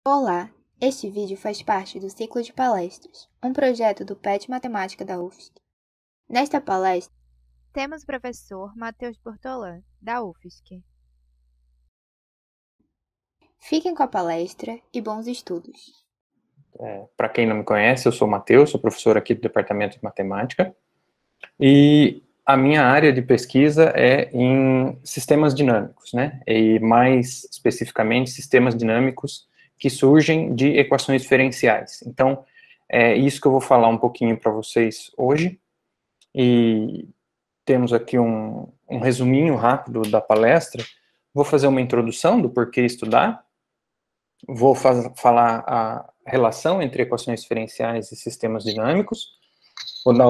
Olá, este vídeo faz parte do ciclo de palestras, um projeto do PET Matemática da UFSC. Nesta palestra, temos o professor Matheus Bortolã, da UFSC. Fiquem com a palestra e bons estudos. Para quem não me conhece, eu sou o Matheus, sou professor aqui do Departamento de Matemática, e a minha área de pesquisa é em sistemas dinâmicos, né? E mais especificamente, sistemas dinâmicos que surgem de equações diferenciais. Então, é isso que eu vou falar um pouquinho para vocês hoje, e temos aqui um resuminho rápido da palestra. Vou fazer uma introdução do porquê estudar, vou falar a relação entre equações diferenciais e sistemas dinâmicos, vou dar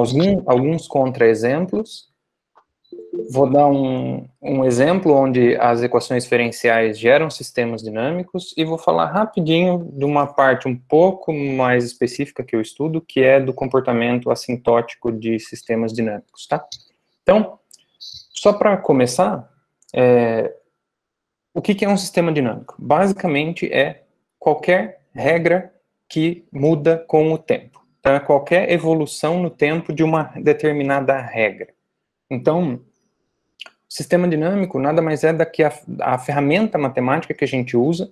alguns contra-exemplos, vou dar um exemplo onde as equações diferenciais geram sistemas dinâmicos, e vou falar rapidinho de uma parte um pouco mais específica que eu estudo, que é do comportamento assintótico de sistemas dinâmicos, tá? Então, só para começar, o que é um sistema dinâmico? Basicamente é qualquer regra que muda com o tempo. Então, é qualquer evolução no tempo de uma determinada regra. Então, o sistema dinâmico nada mais é do que a ferramenta matemática que a gente usa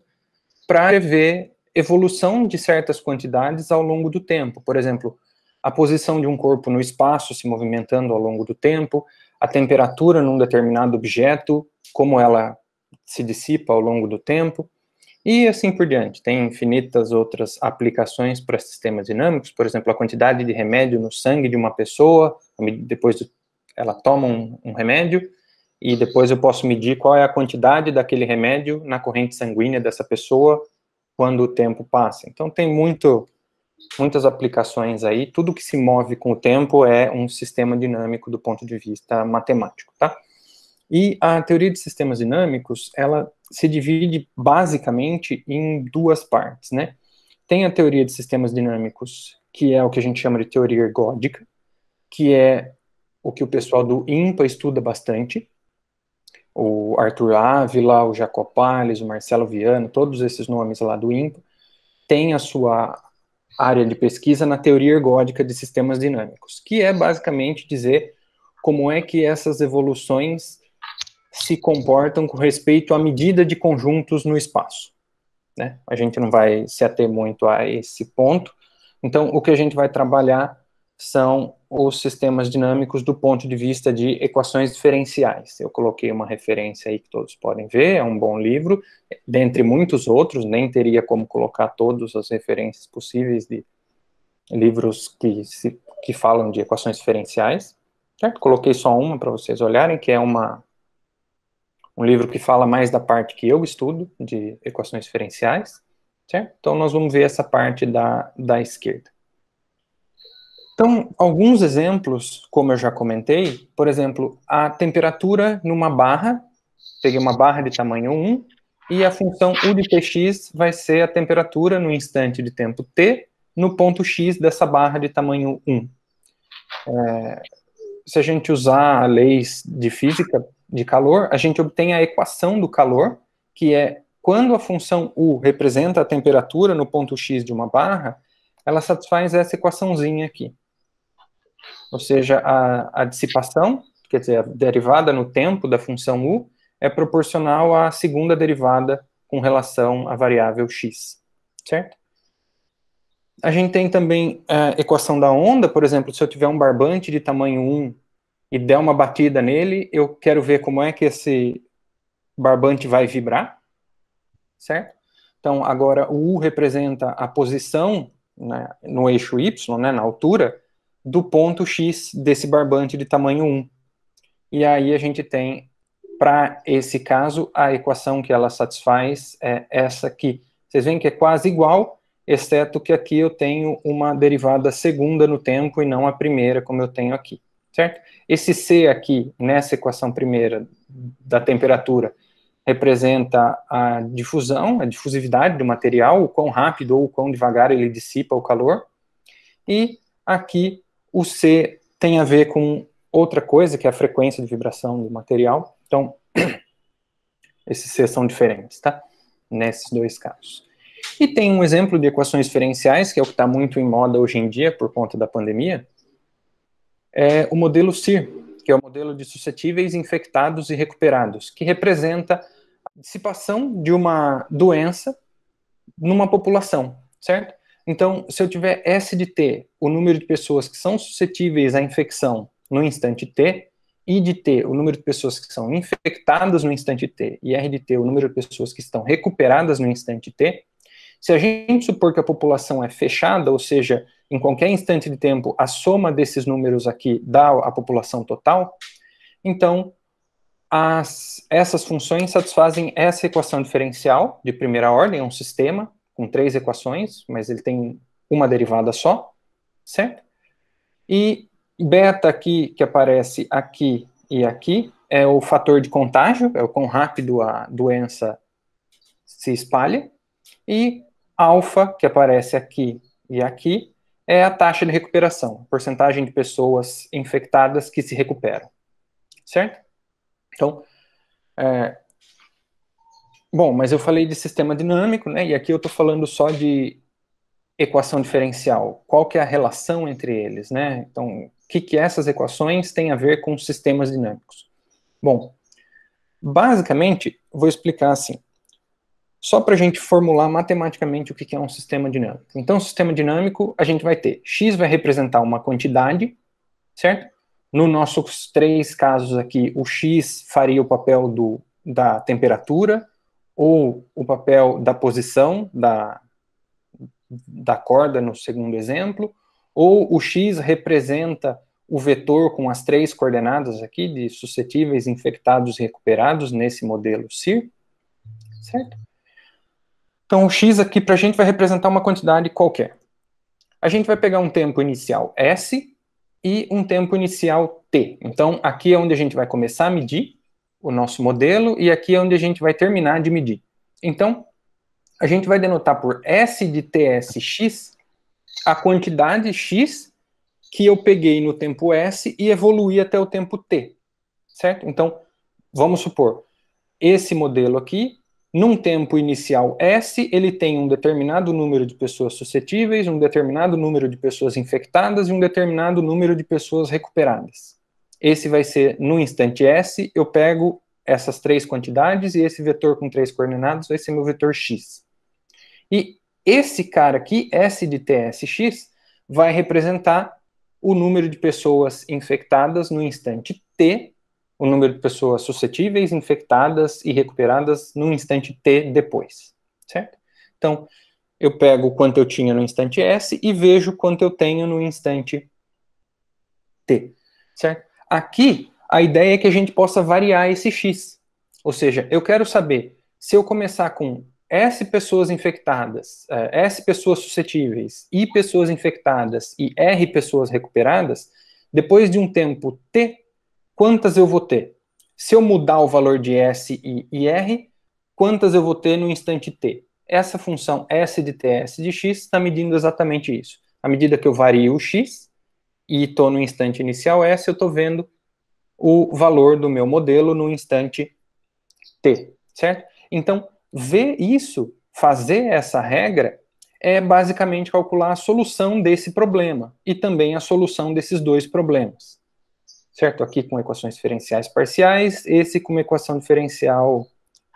para prever evolução de certas quantidades ao longo do tempo. Por exemplo, a posição de um corpo no espaço se movimentando ao longo do tempo, a temperatura num determinado objeto, como ela se dissipa ao longo do tempo, e assim por diante. Tem infinitas outras aplicações para sistemas dinâmicos, por exemplo, a quantidade de remédio no sangue de uma pessoa, depois ela toma um remédio, e depois eu posso medir qual é a quantidade daquele remédio na corrente sanguínea dessa pessoa quando o tempo passa. Então tem muitas aplicações aí, tudo que se move com o tempo é um sistema dinâmico do ponto de vista matemático, tá? E a teoria de sistemas dinâmicos, ela se divide basicamente em duas partes, né? Tem a teoria de sistemas dinâmicos, que é o que a gente chama de teoria ergódica, que é o que o pessoal do INPA estuda bastante, o Arthur Ávila, o Jacob Palles, o Marcelo Viana, todos esses nomes lá do INPA, têm a sua área de pesquisa na teoria ergódica de sistemas dinâmicos, que é basicamente dizer como é que essas evoluções se comportam com respeito à medida de conjuntos no espaço, né? A gente não vai se ater muito a esse ponto. Então, o que a gente vai trabalhar são os sistemas dinâmicos do ponto de vista de equações diferenciais. Eu coloquei uma referência aí que todos podem ver, é um bom livro, dentre muitos outros, nem teria como colocar todas as referências possíveis de livros que falam de equações diferenciais, certo? Coloquei só uma para vocês olharem, que é um livro que fala mais da parte que eu estudo, de equações diferenciais, certo? Então, nós vamos ver essa parte da esquerda. Então, alguns exemplos, como eu já comentei, por exemplo, a temperatura numa barra, peguei uma barra de tamanho 1, e a função u de tx vai ser a temperatura no instante de tempo t, no ponto x dessa barra de tamanho 1. Se a gente usar leis de física de calor, a gente obtém a equação do calor, que é quando a função U representa a temperatura no ponto X de uma barra, ela satisfaz essa equaçãozinha aqui. Ou seja, a dissipação, quer dizer, a derivada no tempo da função U, é proporcional à segunda derivada com relação à variável X, certo? A gente tem também a equação da onda, por exemplo, se eu tiver um barbante de tamanho 1 e der uma batida nele, eu quero ver como é que esse barbante vai vibrar, certo? Então, agora, o U representa a posição, né, no eixo Y, né, na altura, do ponto X desse barbante de tamanho 1. E aí a gente tem, para esse caso, a equação que ela satisfaz é essa aqui. Vocês veem que é quase igual, exceto que aqui eu tenho uma derivada segunda no tempo e não a primeira, como eu tenho aqui, certo? Esse C aqui, nessa equação primeira da temperatura, representa a difusão, a difusividade do material, o quão rápido ou o quão devagar ele dissipa o calor. E aqui o C tem a ver com outra coisa, que é a frequência de vibração do material. Então, esses C são diferentes, tá? Nesses dois casos. E tem um exemplo de equações diferenciais, que é o que está muito em moda hoje em dia, por conta da pandemia, é o modelo CIR, que é o modelo de suscetíveis, infectados e recuperados, que representa a dissipação de uma doença numa população, certo? Então, se eu tiver S de T, o número de pessoas que são suscetíveis à infecção no instante T, I de T, o número de pessoas que são infectadas no instante T, e R de T, o número de pessoas que estão recuperadas no instante T, se a gente supor que a população é fechada, ou seja, em qualquer instante de tempo, a soma desses números aqui dá a população total, então essas funções satisfazem essa equação diferencial de primeira ordem, é um sistema com 3 equações, mas ele tem uma derivada só, certo? E beta aqui, que aparece aqui e aqui, é o fator de contágio, é o quão rápido a doença se espalha, e alfa, que aparece aqui e aqui, é a taxa de recuperação, a porcentagem de pessoas infectadas que se recuperam, certo? Então, bom, mas eu falei de sistema dinâmico, né, e aqui eu estou falando só de equação diferencial. Qual que é a relação entre eles, né? Então, o que essas equações têm a ver com sistemas dinâmicos? Bom, basicamente, vou explicar assim, só para a gente formular matematicamente o que é um sistema dinâmico. Então, o sistema dinâmico, a gente vai ter, x vai representar uma quantidade, certo? No nossos 3 casos aqui, o x faria o papel da temperatura, ou o papel da posição da corda no segundo exemplo, ou o x representa o vetor com as 3 coordenadas aqui de suscetíveis, infectados e recuperados nesse modelo CIR, certo? Então, o x aqui para a gente vai representar uma quantidade qualquer. A gente vai pegar um tempo inicial S e um tempo inicial T. Então, aqui é onde a gente vai começar a medir o nosso modelo e aqui é onde a gente vai terminar de medir. Então, a gente vai denotar por S de TSX a quantidade X que eu peguei no tempo S e evoluí até o tempo T, certo? Então, vamos supor, esse modelo aqui, num tempo inicial S, ele tem um determinado número de pessoas suscetíveis, um determinado número de pessoas infectadas e um determinado número de pessoas recuperadas. Esse vai ser, no instante S, eu pego essas 3 quantidades e esse vetor com 3 coordenadas vai ser meu vetor X. E esse cara aqui, S de TSX, vai representar o número de pessoas infectadas no instante T, o número de pessoas suscetíveis, infectadas e recuperadas no instante T depois, certo? Então, eu pego o quanto eu tinha no instante S e vejo quanto eu tenho no instante T, certo? Aqui, a ideia é que a gente possa variar esse X. Ou seja, eu quero saber se eu começar com S pessoas infectadas, S pessoas suscetíveis, I pessoas infectadas e R pessoas recuperadas, depois de um tempo T, quantas eu vou ter? Se eu mudar o valor de S, I e R, quantas eu vou ter no instante T? Essa função S de TS de X está medindo exatamente isso. À medida que eu vario o X e estou no instante inicial S, eu estou vendo o valor do meu modelo no instante T, certo? Então, ver isso, fazer essa regra, é basicamente calcular a solução desse problema e também a solução desses 2 problemas, certo? Aqui com equações diferenciais parciais, esse com uma equação diferencial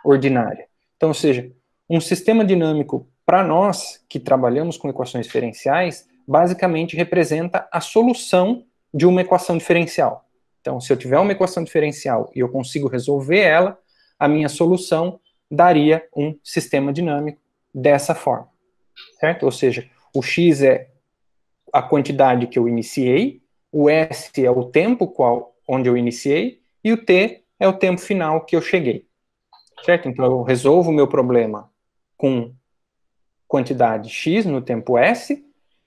ordinária. Então, ou seja, um sistema dinâmico, para nós que trabalhamos com equações diferenciais, basicamente representa a solução de uma equação diferencial. Então, se eu tiver uma equação diferencial e eu consigo resolver ela, a minha solução daria um sistema dinâmico dessa forma, certo? Ou seja, o x é a quantidade que eu iniciei, o s é o tempo onde eu iniciei, e o t é o tempo final que eu cheguei, certo? Então, eu resolvo o meu problema com quantidade x no tempo s,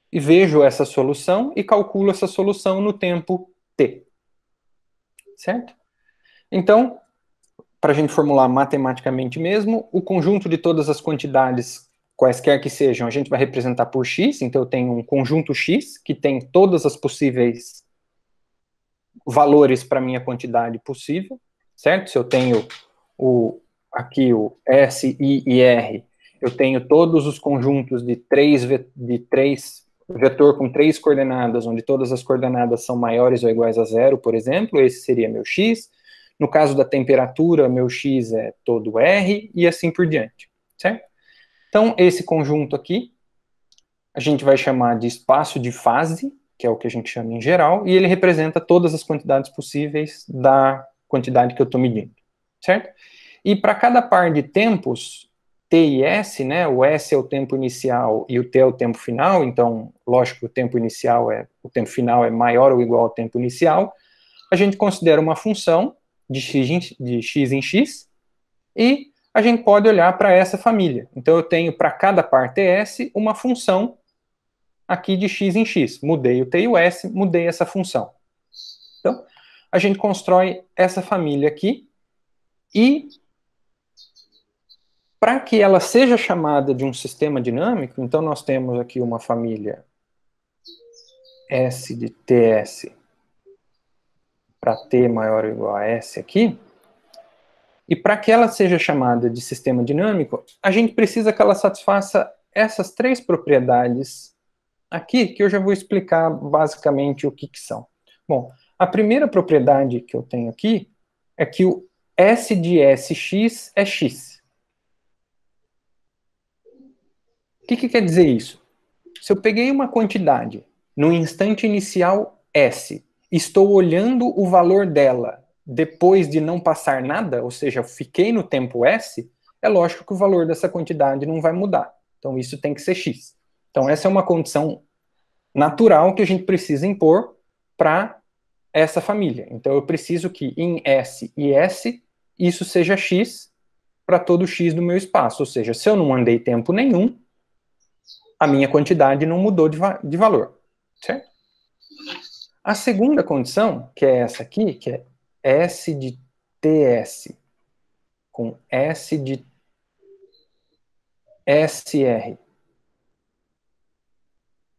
e vejo essa solução e calculo essa solução no tempo t, certo? Então, para a gente formular matematicamente mesmo, o conjunto de todas as quantidades, quaisquer que sejam, a gente vai representar por x, então eu tenho um conjunto x, que tem todas as possíveis valores para a minha quantidade possível, certo? Se eu tenho aqui o S, I e R, eu tenho todos os conjuntos de três vetor com 3 coordenadas, onde todas as coordenadas são maiores ou iguais a 0, por exemplo, esse seria meu x. No caso da temperatura, meu x é todo R, e assim por diante, certo? Então, esse conjunto aqui, a gente vai chamar de espaço de fase, que é o que a gente chama em geral, e ele representa todas as quantidades possíveis da quantidade que eu estou medindo, certo? E para cada par de tempos, T e S, né, o S é o tempo inicial e o T é o tempo final, então, lógico que o tempo final é maior ou igual ao tempo inicial, a gente considera uma função de x em x, e a gente pode olhar para essa família. Então, eu tenho para cada par TS uma função aqui de x em x. Mudei o T e o S, mudei essa função. Então, a gente constrói essa família aqui, e para que ela seja chamada de um sistema dinâmico, então nós temos aqui uma família S de TS para T maior ou igual a S aqui, e para que ela seja chamada de sistema dinâmico, a gente precisa que ela satisfaça essas 3 propriedades aqui, que eu já vou explicar basicamente o que são. Bom, a primeira propriedade que eu tenho aqui é que o S de SX é x. O que quer dizer isso? Se eu peguei uma quantidade no instante inicial S, estou olhando o valor dela depois de não passar nada, ou seja, eu fiquei no tempo S, é lógico que o valor dessa quantidade não vai mudar. Então isso tem que ser x. Então essa é uma condição natural que a gente precisa impor para essa família. Então eu preciso que em S e S isso seja x para todo x do meu espaço. Ou seja, se eu não andei tempo nenhum, a minha quantidade não mudou de valor, certo? A segunda condição, que é essa aqui, que é S de TS com S de SR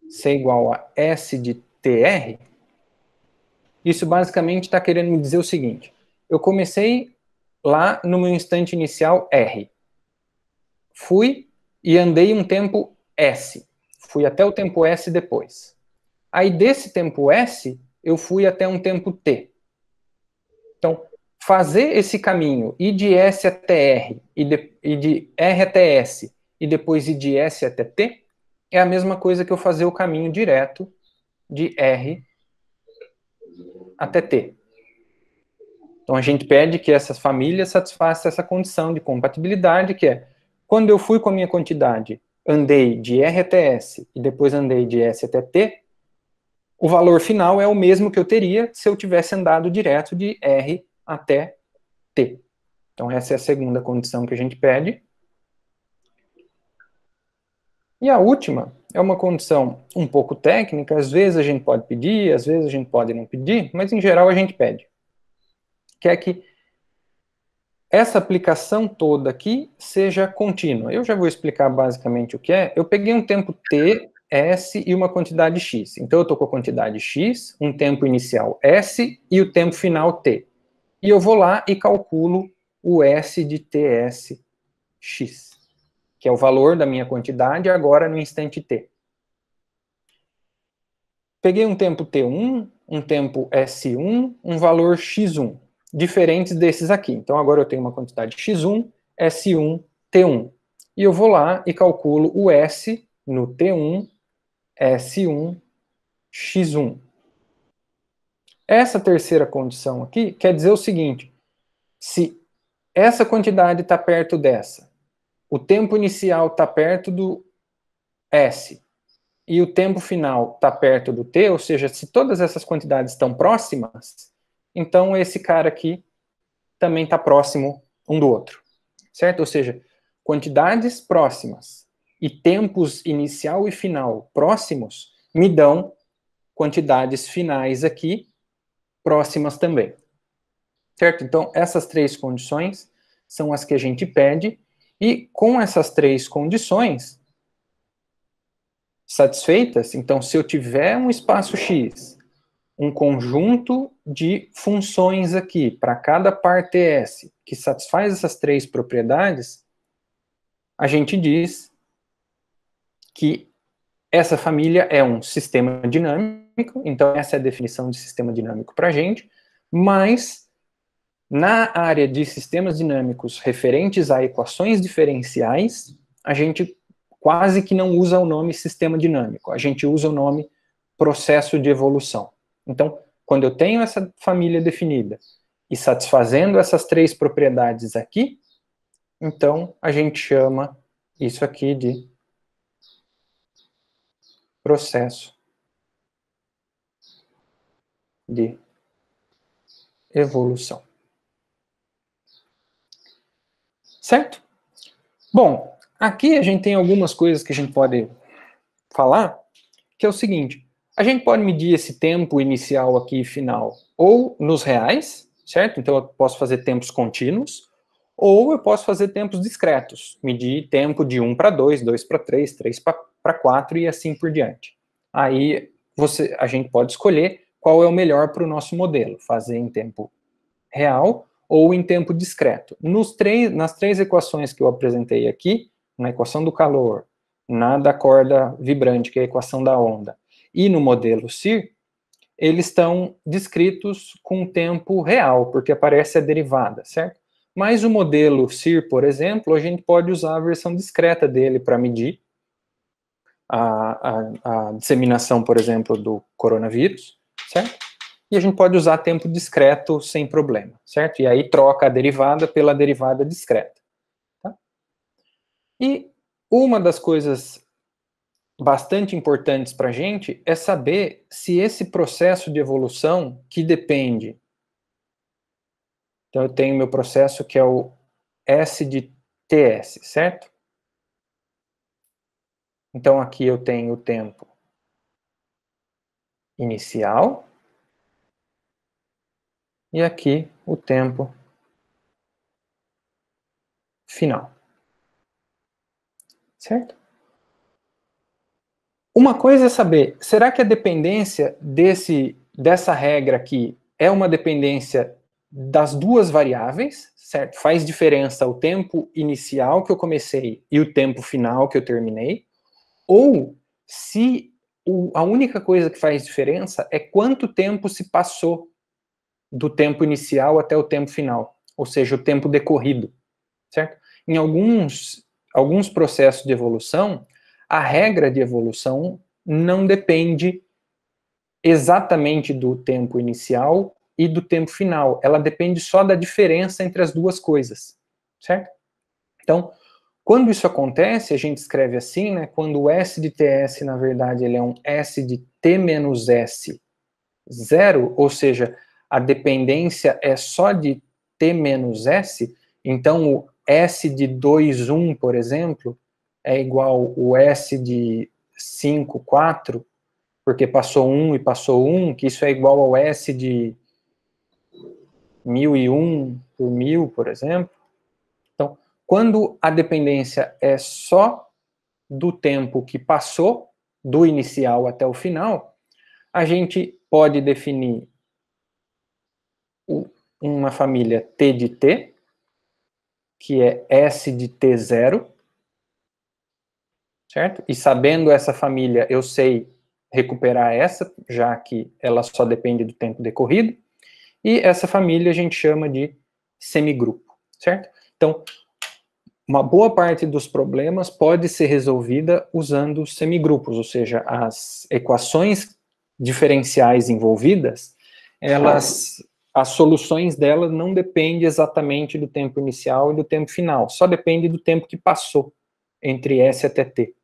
ser igual a S de TR, isso basicamente está querendo me dizer o seguinte: eu comecei lá no meu instante inicial R, fui e andei um tempo S, fui até o tempo S depois. Aí desse tempo S, eu fui até um tempo T. Então, fazer esse caminho, ir de S até R, e de R até S, e depois ir de S até T, é a mesma coisa que eu fazer o caminho direto de R até T. Então, a gente pede que essas famílias satisfaçam essa condição de compatibilidade, que é, quando eu fui com a minha quantidade, andei de R até S, e depois andei de S até T, o valor final é o mesmo que eu teria se eu tivesse andado direto de R até T. Então, essa é a segunda condição que a gente pede. E a última é uma condição um pouco técnica, às vezes a gente pode pedir, às vezes a gente pode não pedir, mas em geral a gente pede. Que é que essa aplicação toda aqui seja contínua. Eu já vou explicar basicamente o que é. Eu peguei um tempo T, S e uma quantidade X. Então eu estou com a quantidade X, um tempo inicial S e o tempo final T. E eu vou lá e calculo o S de TS X, que é o valor da minha quantidade agora no instante T. Peguei um tempo T1, um tempo S1, um valor X1, diferentes desses aqui. Então agora eu tenho uma quantidade X1, S1, T1. E eu vou lá e calculo o S no T1, S1, X1. Essa terceira condição aqui quer dizer o seguinte: se essa quantidade está perto dessa, o tempo inicial está perto do S, e o tempo final está perto do T, ou seja, se todas essas quantidades estão próximas, então esse cara aqui também está próximo um do outro, certo? Ou seja, quantidades próximas e tempos inicial e final próximos me dão quantidades finais aqui próximas também, certo? Então, essas 3 condições são as que a gente pede, e com essas 3 condições satisfeitas, então se eu tiver um espaço X, um conjunto de funções aqui para cada par TS que satisfaz essas 3 propriedades, a gente diz que essa família é um sistema dinâmico, então essa é a definição de sistema dinâmico para a gente, mas na área de sistemas dinâmicos referentes a equações diferenciais, a gente quase que não usa o nome sistema dinâmico, a gente usa o nome processo de evolução. Então, quando eu tenho essa família definida e satisfazendo essas três propriedades aqui, então a gente chama isso aqui de processo de evolução. Certo? Bom, aqui a gente tem algumas coisas que a gente pode falar, que é o seguinte, a gente pode medir esse tempo inicial aqui e final, ou nos reais, certo? Então eu posso fazer tempos contínuos, ou eu posso fazer tempos discretos, medir tempo de 1 para 2, 2 para 3, 3 para 4 e assim por diante. Aí a gente pode escolher qual é o melhor para o nosso modelo, fazer em tempo real ou em tempo discreto. Nas três equações que eu apresentei aqui, na equação do calor, na da corda vibrante, que é a equação da onda, e no modelo CIR, eles estão descritos com tempo real, porque aparece a derivada, certo? Mas o modelo CIR, por exemplo, a gente pode usar a versão discreta dele para medir a disseminação, por exemplo, do coronavírus, certo? E a gente pode usar tempo discreto sem problema, certo? E aí troca a derivada pela derivada discreta. Tá? E uma das coisas bastante importantes para a gente é saber se esse processo de evolução que depende. Então eu tenho meu processo que é o S de TS, certo? Então aqui eu tenho o tempo inicial e aqui o tempo final. Certo? Uma coisa é saber, será que a dependência dessa regra aqui é uma dependência das duas variáveis, certo? Faz diferença o tempo inicial que eu comecei e o tempo final que eu terminei? Ou se a única coisa que faz diferença é quanto tempo se passou do tempo inicial até o tempo final, ou seja, o tempo decorrido, certo? Em alguns processos de evolução, a regra de evolução não depende exatamente do tempo inicial e do tempo final, ela depende só da diferença entre as duas coisas, certo? Então, quando isso acontece, a gente escreve assim, né? Quando o S de TS, na verdade, ele é um S de T menos S zero, ou seja, a dependência é só de T menos S, então o S de 2, 1, por exemplo, é igual o S de 5, 4, porque passou 1 e passou 1, que isso é igual ao S de 1001 por 1000, por exemplo. Então, quando a dependência é só do tempo que passou, do inicial até o final, a gente pode definir uma família T de T, que é S de T0, certo? E sabendo essa família, eu sei recuperar essa, já que ela só depende do tempo decorrido, e essa família a gente chama de semigrupo, certo? Então, uma boa parte dos problemas pode ser resolvida usando semigrupos, ou seja, as equações diferenciais envolvidas, as soluções delas não dependem exatamente do tempo inicial e do tempo final, só depende do tempo que passou entre S até T.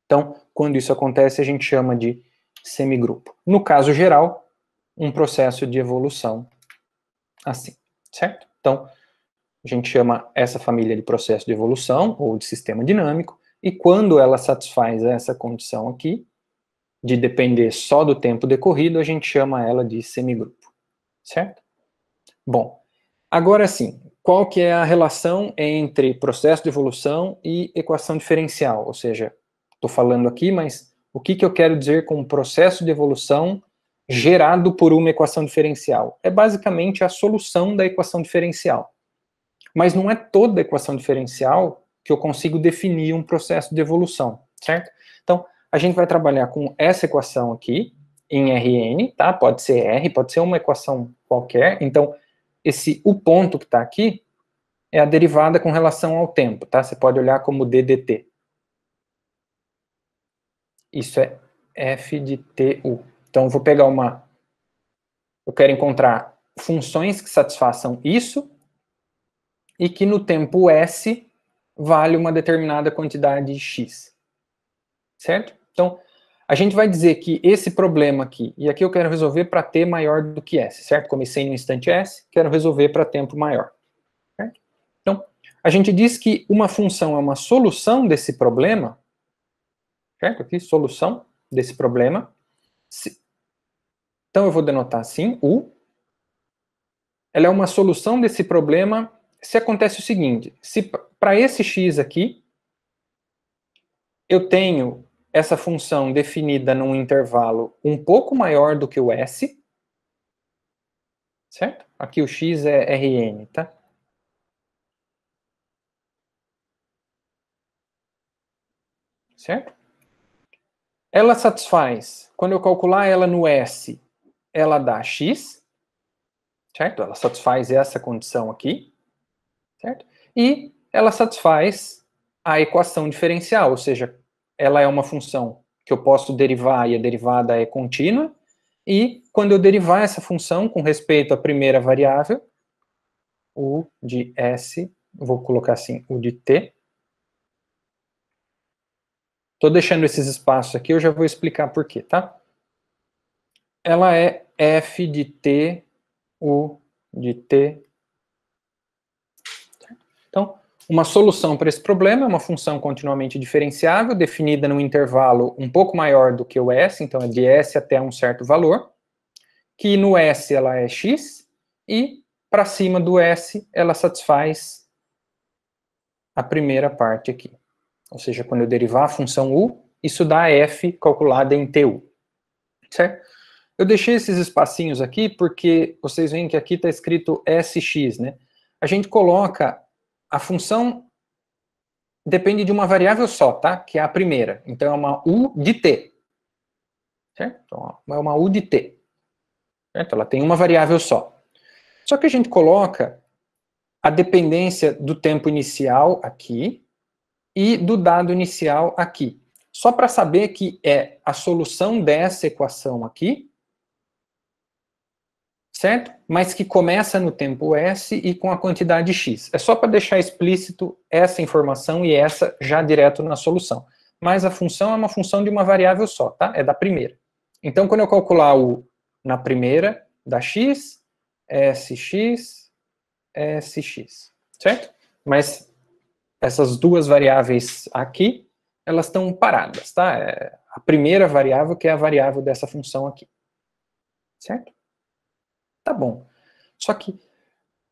Então, quando isso acontece, a gente chama de semigrupo. No caso geral, um processo de evolução assim, certo? Então, a gente chama essa família de processo de evolução ou de sistema dinâmico, e quando ela satisfaz essa condição aqui, de depender só do tempo decorrido, a gente chama ela de semigrupo, certo? Bom, agora sim, qual que é a relação entre processo de evolução e equação diferencial? Ou seja, estou falando aqui, mas o que eu quero dizer com processo de evolução gerado por uma equação diferencial? É basicamente a solução da equação diferencial. Mas não é toda equação diferencial que eu consigo definir um processo de evolução, certo? Então, a gente vai trabalhar com essa equação aqui, em Rn, tá? Pode ser R, pode ser uma equação qualquer. Então, o ponto que está aqui é a derivada com relação ao tempo, tá? Você pode olhar como ddt. Isso é f de tu. Então, eu vou pegar eu quero encontrar funções que satisfaçam isso e que no tempo s vale uma determinada quantidade x. Certo? Então, a gente vai dizer que esse problema aqui, e aqui eu quero resolver para t maior do que s, certo? Comecei no instante s, quero resolver para tempo maior. Certo? Então, a gente diz que uma função é uma solução desse problema, certo? Aqui, solução desse problema. Então, eu vou denotar assim, U. Ela é uma solução desse problema se acontece o seguinte, se para esse x aqui, eu tenho essa função definida num intervalo um pouco maior do que o s, certo? Aqui o x é Rn, tá? Certo? Ela satisfaz, quando eu calcular ela no s, ela dá x, certo? Ela satisfaz essa condição aqui, certo? E ela satisfaz a equação diferencial, ou seja, ela é uma função que eu posso derivar e a derivada é contínua, e quando eu derivar essa função com respeito à primeira variável, u de s, vou colocar assim, u de t. Estou deixando esses espaços aqui, eu já vou explicar por quê, tá? Ela é f de t, u de t. Então, uma solução para esse problema é uma função continuamente diferenciável, definida num intervalo um pouco maior do que o s, então é de s até um certo valor, que no s ela é x, e para cima do s ela satisfaz a primeira parte aqui. Ou seja, quando eu derivar a função u, isso dá f calculada em tu. Certo? Eu deixei esses espacinhos aqui porque vocês veem que aqui está escrito sx, né? A gente coloca a função depende de uma variável só, tá? Que é a primeira. Então é uma u de t. Certo? Então, é uma u de t. Certo? Ela tem uma variável só. Só que a gente coloca a dependência do tempo inicial aqui e do dado inicial aqui. Só para saber que é a solução dessa equação aqui, certo? Mas que começa no tempo s e com a quantidade x. É só para deixar explícito essa informação e essa já direto na solução. Mas a função é uma função de uma variável só, tá? É da primeira. Então, quando eu calcular o na primeira, dá x, sx, sx, certo? Mas essas duas variáveis aqui, elas estão paradas, tá? É a primeira variável que é a variável dessa função aqui. Certo? Tá bom. Só que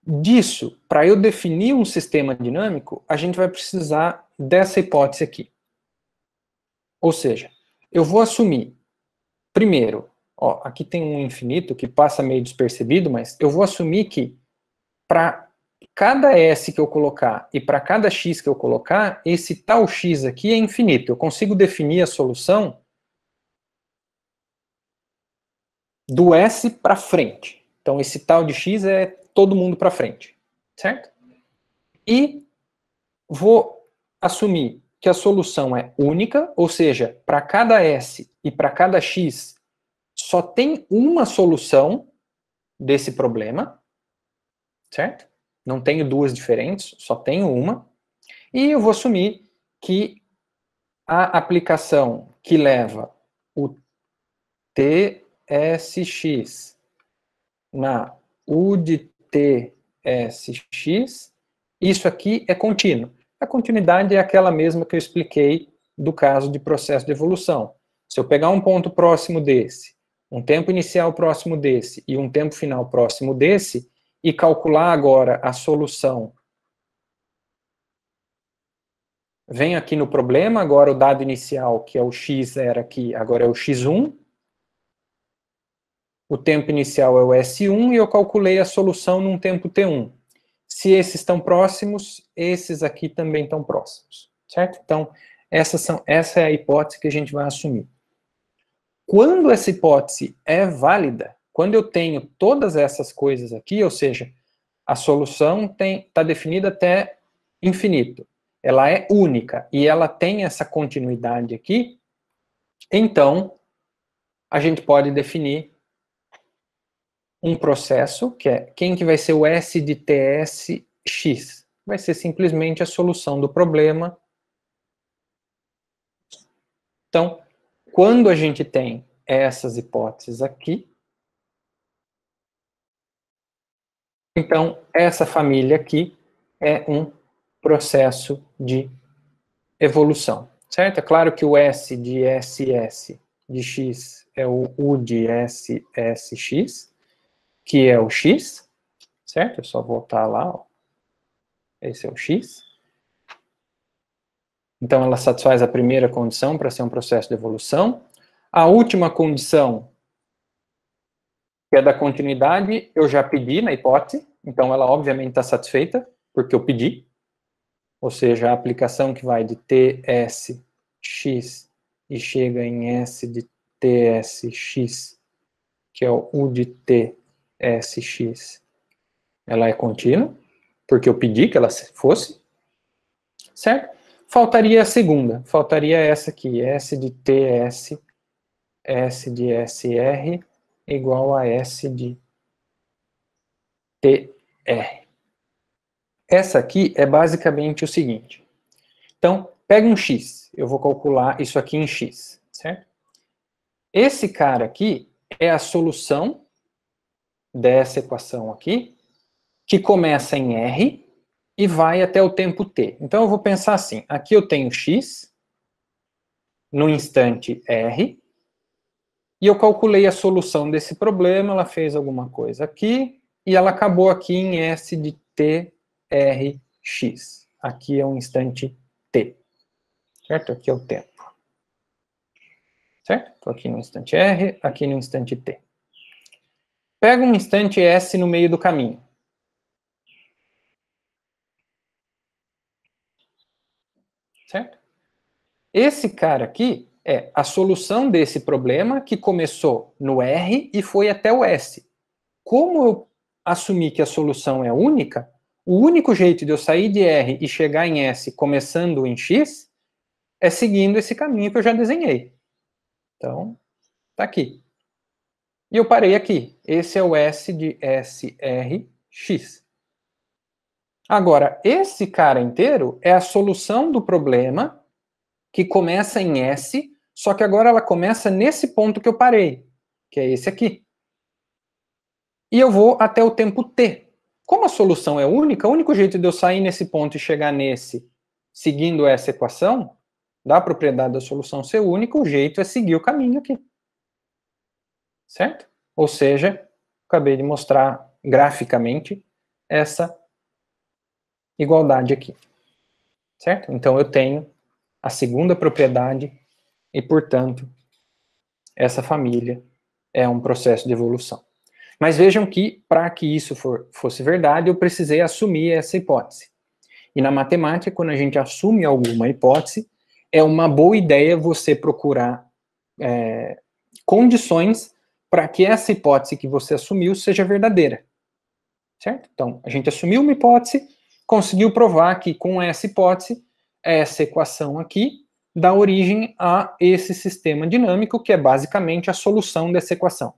disso, para eu definir um sistema dinâmico, a gente vai precisar dessa hipótese aqui. Ou seja, eu vou assumir, primeiro, ó, aqui tem um infinito que passa meio despercebido, mas eu vou assumir que para cada S que eu colocar e para cada X que eu colocar, esse tal X aqui é infinito. Eu consigo definir a solução do S para frente. Então, esse tal de X é todo mundo para frente. Certo? E vou assumir que a solução é única, ou seja, para cada S e para cada X, só tem uma solução desse problema. Certo? Não tenho duas diferentes, só tenho uma. E eu vou assumir que a aplicação que leva o TSX na U de TSX, isso aqui é contínuo. A continuidade é aquela mesma que eu expliquei do caso de processo de evolução. Se eu pegar um ponto próximo desse, um tempo inicial próximo desse e um tempo final próximo desse, e calcular agora a solução, venho aqui no problema, agora o dado inicial, que é o x era aqui, agora é o x1, o tempo inicial é o S1 e eu calculei a solução num tempo T1. se esses estão próximos, esses aqui também estão próximos, certo? Então, essa é a hipótese que a gente vai assumir. Quando essa hipótese é válida, quando eu tenho todas essas coisas aqui, ou seja, a solução está definida até infinito, ela é única e ela tem essa continuidade aqui, então a gente pode definir um processo, que é quem que vai ser o S de TSX? Vai ser simplesmente a solução do problema. Então, quando a gente tem essas hipóteses aqui, então essa família aqui é um processo de evolução, certo? É claro que o S de SS de X é o U de SSX, que é o X, certo? É só voltar lá, ó. Esse é o X. Então, ela satisfaz a primeira condição para ser um processo de evolução. A última condição, que é da continuidade, eu já pedi na hipótese, então ela obviamente está satisfeita, porque eu pedi. Ou seja, a aplicação que vai de TSX e chega em S de TSX, que é o U de TSX, ela é contínua, porque eu pedi que ela fosse, certo? Faltaria a segunda, faltaria essa aqui, S de TS, S de SR, igual a S de TR. Essa aqui é basicamente o seguinte. Então, pega um X, eu vou calcular isso aqui em X, certo? Esse cara aqui é a solução dessa equação aqui, que começa em R e vai até o tempo t. Então, eu vou pensar assim, aqui eu tenho X, no instante R, e eu calculei a solução desse problema, ela fez alguma coisa aqui, e ela acabou aqui em S de TRX. Aqui é um instante t, certo? Aqui é o tempo. Certo? Estou aqui no instante R, aqui no instante t. Pega um instante S no meio do caminho. Certo? Esse cara aqui é a solução desse problema que começou no R e foi até o S. Como eu assumi que a solução é única, o único jeito de eu sair de R e chegar em S começando em X é seguindo esse caminho que eu já desenhei. Então, tá aqui. E eu parei aqui. Esse é o S de SRX. Agora, esse cara inteiro é a solução do problema que começa em S, só que agora ela começa nesse ponto que eu parei, que é esse aqui. E eu vou até o tempo t. Como a solução é única, o único jeito de eu sair nesse ponto e chegar nesse, seguindo essa equação, da propriedade da solução ser única, o jeito é seguir o caminho aqui. Certo? Ou seja, acabei de mostrar graficamente essa igualdade aqui. Certo? Então eu tenho a segunda propriedade e, portanto, essa família é um processo de evolução. Mas vejam que, para que isso fosse verdade, eu precisei assumir essa hipótese. E na matemática, quando a gente assume alguma hipótese, é uma boa ideia você procurar condições para que essa hipótese que você assumiu seja verdadeira. Certo? Então, a gente assumiu uma hipótese, conseguiu provar que com essa hipótese, essa equação aqui dá origem a esse sistema dinâmico, que é basicamente a solução dessa equação.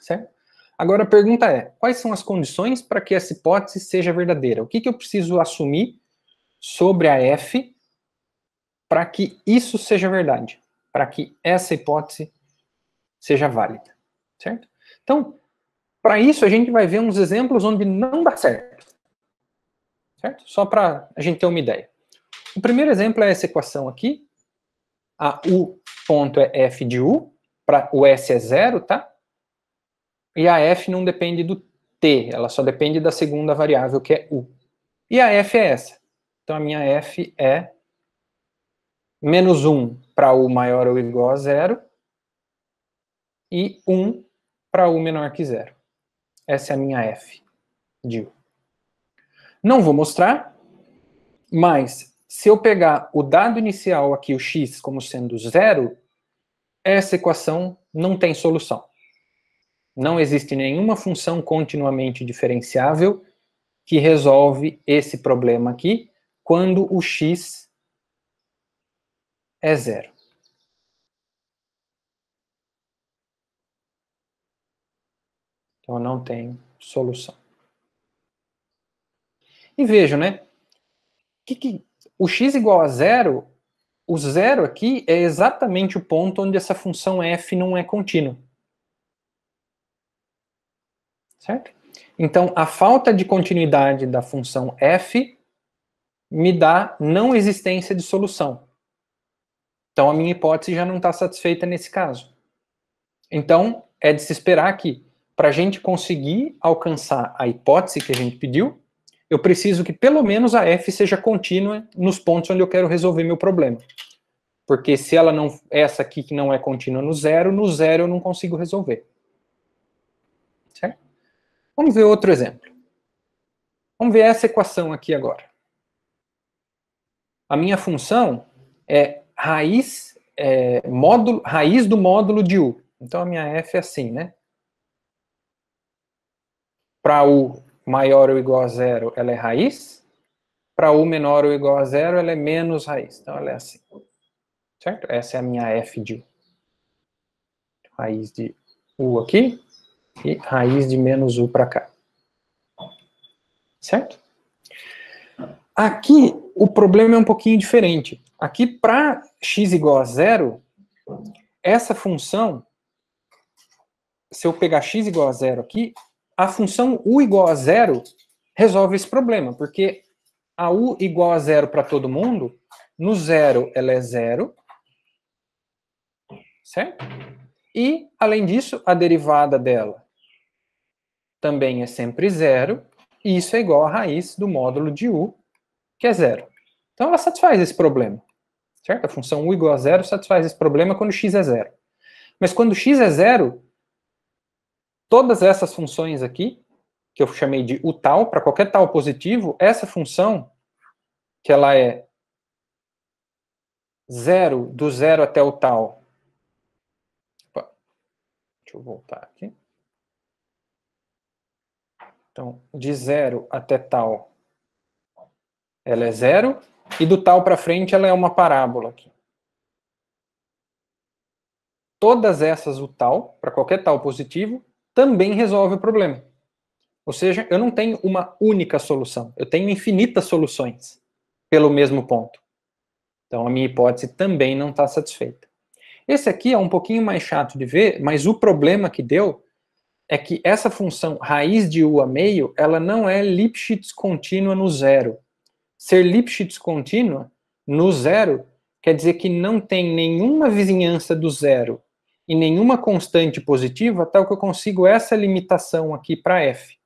Certo? Agora a pergunta é, quais são as condições para que essa hipótese seja verdadeira? O que eu preciso assumir sobre a F para que isso seja verdade? Para que essa hipótese seja válida? Certo? Então, para isso a gente vai ver uns exemplos onde não dá certo. Certo? Só para a gente ter uma ideia. O primeiro exemplo é essa equação aqui. A U ponto é F de U, o S é zero, tá? E a F não depende do T, ela só depende da segunda variável, que é U. E a F é essa. Então a minha F é menos 1 para U maior ou igual a zero e 1 para U menor que zero. Essa é a minha F de U. Não vou mostrar, mas se eu pegar o dado inicial aqui, o x, como sendo zero, essa equação não tem solução. Não existe nenhuma função continuamente diferenciável que resolve esse problema aqui quando o x é zero. Então, não tem solução. E vejam, né? O x igual a zero, o zero aqui é exatamente o ponto onde essa função f não é contínua. Certo? Então, a falta de continuidade da função f me dá não existência de solução. Então, a minha hipótese já não está satisfeita nesse caso. Então, é de se esperar que, para a gente conseguir alcançar a hipótese que a gente pediu, eu preciso que pelo menos a f seja contínua nos pontos onde eu quero resolver meu problema. Porque se ela não, essa aqui que não é contínua no zero eu não consigo resolver. Certo? Vamos ver outro exemplo. Vamos ver essa equação aqui agora. A minha função é raiz do módulo de u. Então a minha f é assim, né? Para u maior ou igual a zero, ela é raiz. Para u menor ou igual a zero, ela é menos raiz. Então ela é assim. Certo? Essa é a minha f de u. Raiz de u aqui e raiz de menos u para cá. Certo? Aqui, o problema é um pouquinho diferente. Aqui, para x igual a zero, essa função, se eu pegar x igual a zero aqui, a função u igual a zero resolve esse problema, porque a u igual a zero para todo mundo, no zero ela é zero, certo? E, além disso, a derivada dela também é sempre zero, e isso é igual à raiz do módulo de u, que é zero. Então ela satisfaz esse problema. Certo? A função u igual a zero satisfaz esse problema quando x é zero. Mas quando x é zero, todas essas funções aqui, que eu chamei de u tal, para qualquer tal positivo, essa função, que ela é zero, do zero até o tal. Opa, deixa eu voltar aqui. Então, de zero até tal, ela é zero, e do tal para frente ela é uma parábola aqui. Todas essas u tal, para qualquer tal positivo, também resolve o problema. Ou seja, eu não tenho uma única solução, eu tenho infinitas soluções pelo mesmo ponto. Então a minha hipótese também não está satisfeita. Esse aqui é um pouquinho mais chato de ver, mas o problema que deu é que essa função raiz de u a meio, ela não é Lipschitz contínua no zero. Ser Lipschitz contínua no zero quer dizer que não tem nenhuma vizinhança do zero e nenhuma constante positiva, tal que eu consigo essa limitação aqui para f.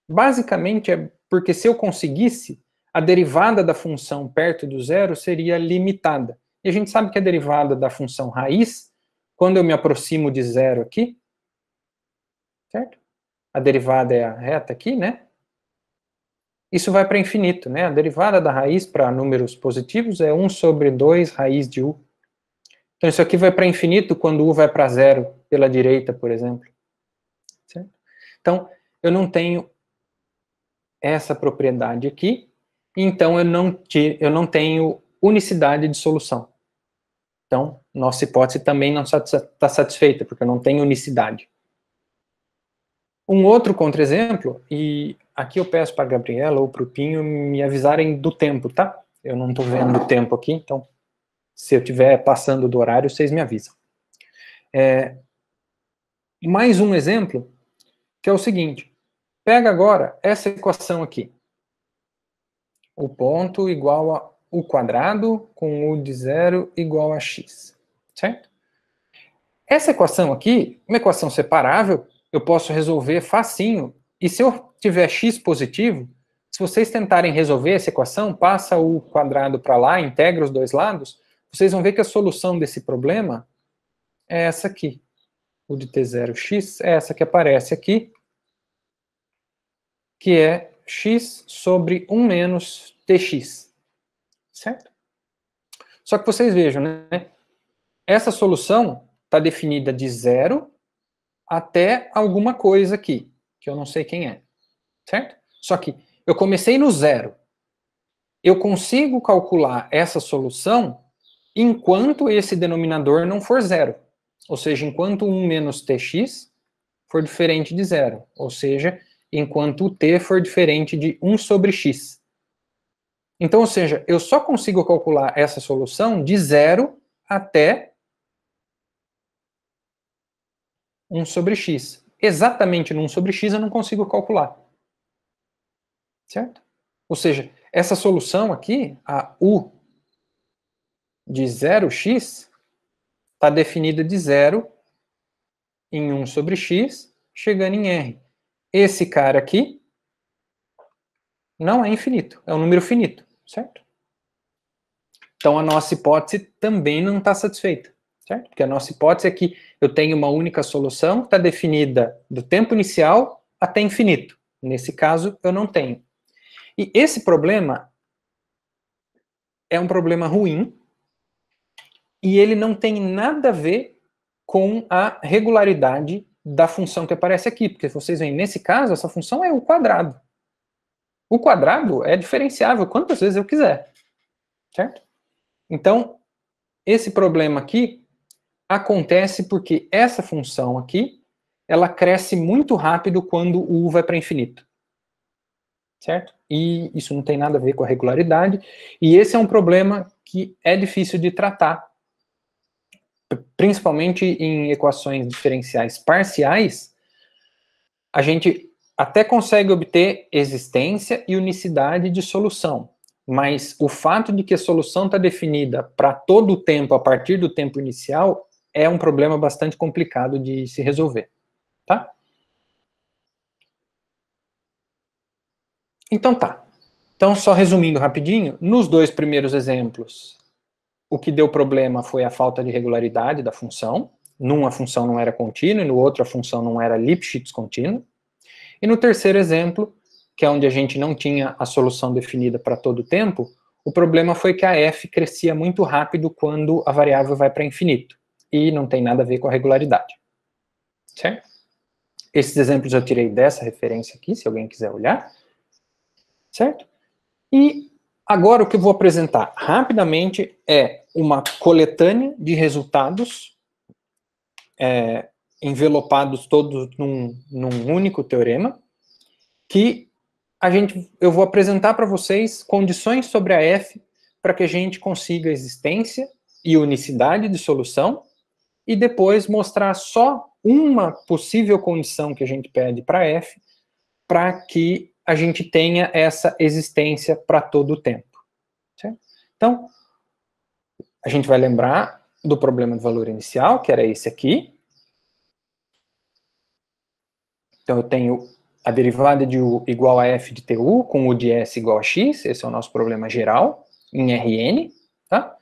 Basicamente é porque se eu conseguisse, a derivada da função perto do zero seria limitada. E a gente sabe que a derivada da função raiz, quando eu me aproximo de zero aqui, certo? A derivada é a reta aqui, né? Isso vai para infinito, né? A derivada da raiz para números positivos é 1 sobre 2 raiz de u. Então isso aqui vai para infinito quando u vai para zero pela direita, por exemplo. Certo? Então, eu não tenho essa propriedade aqui, então eu não tenho unicidade de solução. Então, nossa hipótese também não está satisfeita, porque eu não tenho unicidade. Um outro contra-exemplo, e aqui eu peço para a Gabriela ou para o Pinho me avisarem do tempo, tá? Eu não estou vendo o tempo aqui, então se eu estiver passando do horário, vocês me avisam. Mais um exemplo, que é o seguinte. Pega agora essa equação aqui. O ponto igual a u quadrado com u de zero igual a x. Certo? Essa equação aqui, uma equação separável, eu posso resolver facinho. E se eu tiver x positivo, se vocês tentarem resolver essa equação, passa o quadrado para lá, integra os dois lados, vocês vão ver que a solução desse problema é essa aqui. U de t0x é essa que aparece aqui, que é x sobre 1 menos tx, certo? Só que vocês vejam, né? Essa solução está definida de 0 até alguma coisa aqui, que eu não sei quem é, certo? Só que eu comecei no 0. Eu consigo calcular essa solução enquanto esse denominador não for 0. Ou seja, enquanto 1 menos tx for diferente de 0. Ou seja, enquanto o t for diferente de 1 sobre x. Então, ou seja, eu só consigo calcular essa solução de 0 até 1 sobre x. Exatamente no 1 sobre x eu não consigo calcular. Certo? Ou seja, essa solução aqui, a u de 0x, está definida de 0 em 1 sobre x, chegando em r. Esse cara aqui não é infinito, é um número finito, certo? Então a nossa hipótese também não está satisfeita, certo? Porque a nossa hipótese é que eu tenho uma única solução que está definida do tempo inicial até infinito. Nesse caso, eu não tenho. E esse problema é um problema ruim e ele não tem nada a ver com a regularidade da função que aparece aqui, porque vocês veem, nesse caso, essa função é o quadrado. O quadrado é diferenciável quantas vezes eu quiser, certo? Então, esse problema aqui acontece porque essa função aqui, ela cresce muito rápido quando o u vai para infinito, certo? E isso não tem nada a ver com a regularidade, e esse é um problema que é difícil de tratar, principalmente em equações diferenciais parciais. A gente até consegue obter existência e unicidade de solução, mas o fato de que a solução está definida para todo o tempo a partir do tempo inicial é um problema bastante complicado de se resolver, tá? Então tá. Então, só resumindo rapidinho, nos dois primeiros exemplos, o que deu problema foi a falta de regularidade da função. Num a função não era contínua e no outro a função não era Lipschitz contínua. E no terceiro exemplo, que é onde a gente não tinha a solução definida para todo o tempo, o problema foi que a f crescia muito rápido quando a variável vai para infinito. E não tem nada a ver com a regularidade. Certo? Esses exemplos eu tirei dessa referência aqui, se alguém quiser olhar. Certo? E agora o que eu vou apresentar rapidamente é uma coletânea de resultados envelopados todos num único teorema, que eu vou apresentar para vocês condições sobre a f para que a gente consiga existência e unicidade de solução, e depois mostrar só uma possível condição que a gente pede para f, para que a gente tenha essa existência para todo o tempo. Certo? Então, a gente vai lembrar do problema do valor inicial, que era esse aqui. Então, eu tenho a derivada de u igual a f de tu, com u de s igual a x, esse é o nosso problema geral, em Rn, tá?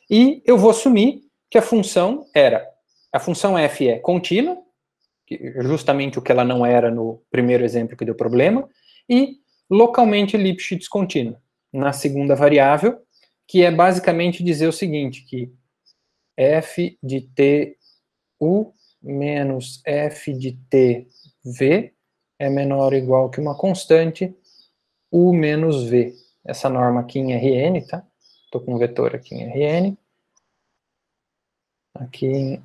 E eu vou assumir que a função f é contínua, justamente o que ela não era no primeiro exemplo que deu problema, e localmente Lipschitz contínua, na segunda variável, que é basicamente dizer o seguinte, que f de tu menos f de tv é menor ou igual que uma constante u menos v. Essa norma aqui em Rn, tá? Estou com um vetor aqui em Rn. Aqui em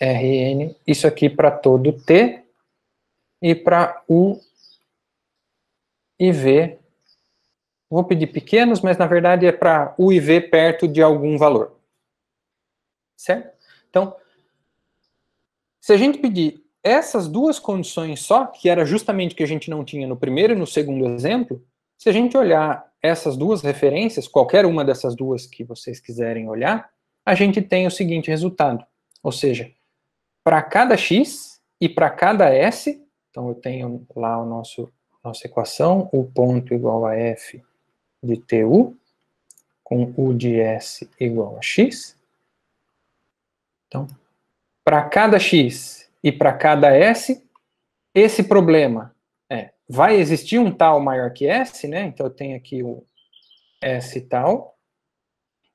Rn. Isso aqui para todo t e para u e v. Vou pedir pequenos, mas na verdade é para u e v perto de algum valor. Certo? Então, se a gente pedir essas duas condições só, que era justamente o que a gente não tinha no primeiro e no segundo exemplo, se a gente olhar essas duas referências, qualquer uma dessas duas que vocês quiserem olhar, a gente tem o seguinte resultado. Ou seja, para cada x e para cada s, então eu tenho lá a nossa equação, o ponto igual a f de tu, com u de s igual a x. Então, para cada x e para cada s, esse problema vai existir um tal maior que S, né? Então eu tenho aqui o S tal,